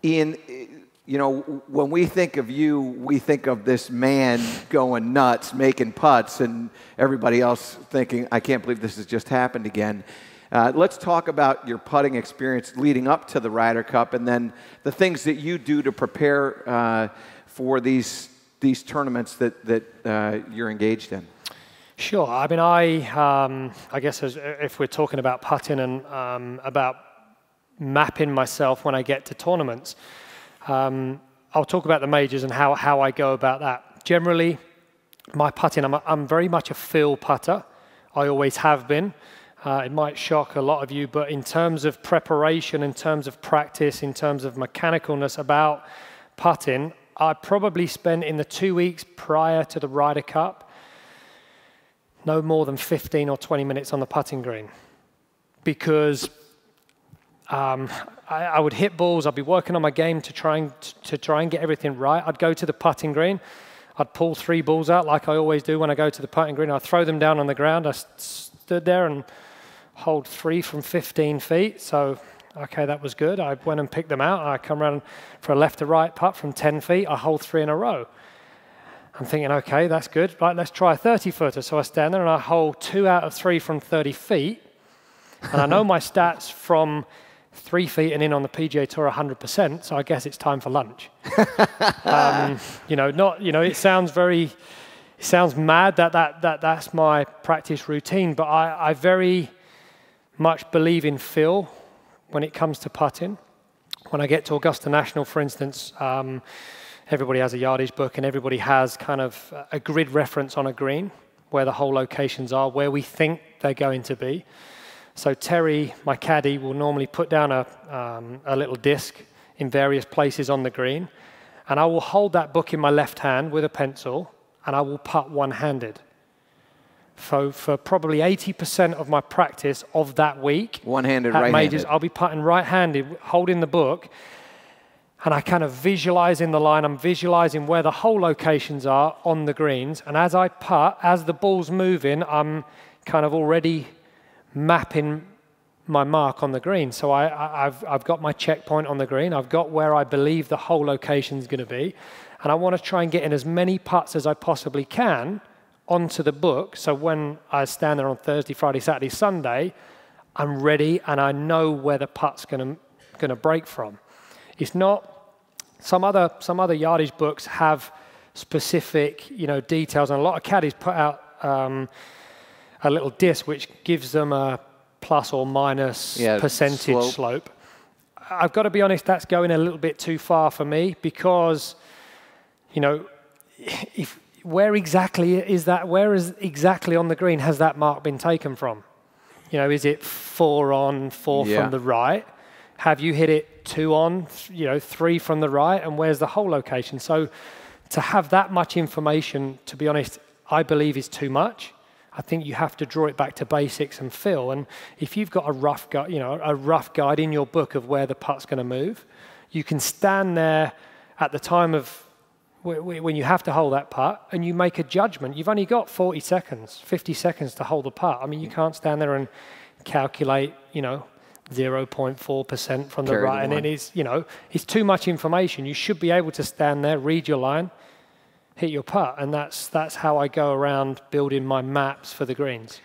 Ian, you know, when we think of you, we think of this man going nuts, making putts, and everybody else thinking, I can't believe this has just happened again. Let's talk about your putting experience leading up to the Ryder Cup, and then the things that you do to prepare for these tournaments that you're engaged in. Sure. I mean, I guess if we're talking about putting and about mapping myself when I get to tournaments, I'll talk about the majors and how I go about that. Generally, my putting, I'm very much a feel putter. I always have been. It might shock a lot of you, but in terms of preparation, in terms of practice, in terms of mechanicalness about putting, I probably spent in the 2 weeks prior to the Ryder Cup no more than 15 or 20 minutes on the putting green, because I would hit balls. I'd be working on my game to try and get everything right. I'd go to the putting green. I'd pull 3 balls out like I always do when I go to the putting green. I'd throw them down on the ground. I stood there and hold 3 from 15 feet. So, okay, that was good. I went and picked them out. I come around for a left to right putt from 10 feet. I hold 3 in a row. I'm thinking, okay, that's good. Right, let's try a 30-footer. So I stand there and I hold 2 out of 3 from 30 feet. And I know my stats from 3 feet and in on the PGA Tour 100%, so I guess it's time for lunch. It sounds mad that's my practice routine, but I very much believe in feel when it comes to putting. When I get to Augusta National, for instance, everybody has a yardage book and everybody has kind of a grid reference on a green where the hole locations are, where we think they're going to be. So Terry, my caddy, will normally put down a little disc in various places on the green, and I will hold that book in my left hand with a pencil, and I will putt one-handed. So for probably 80% of my practice of that week, one-handed, at right-handed, majors, I'll be putting right-handed, holding the book, and I kind of visualize in the line. I'm visualizing where the hole locations are on the greens, and as I putt, as the ball's moving, I'm kind of already mapping my mark on the green. So I've got my checkpoint on the green. I've got where I believe the hole location is going to be. And I want to try and get in as many putts as I possibly can onto the book. So when I stand there on Thursday, Friday, Saturday, Sunday, I'm ready and I know where the putt's going to break from. It's not, some other yardage books have specific, details, and a lot of caddies put out a little disc which gives them a plus or minus percentage slope. I've got to be honest, that's going a little bit too far for me, because, where exactly on the green has that mark been taken from? Is it 4 on, 4 from the right? Have you hit it 2 on, 3 from the right? And where's the hole location? So to have that much information, to be honest, I believe is too much. I think you have to draw it back to basics and feel. And if you've got a rough guide in your book of where the putt's going to move, you can stand there at the time of when you have to hold that putt and you make a judgment. You've only got 40 seconds, 50 seconds to hold the putt. I mean, you can't stand there and calculate, 0.4% from the right. And it is, it's too much information. You should be able to stand there, read your line, hit your putt, and that's how I go around building my maps for the greens.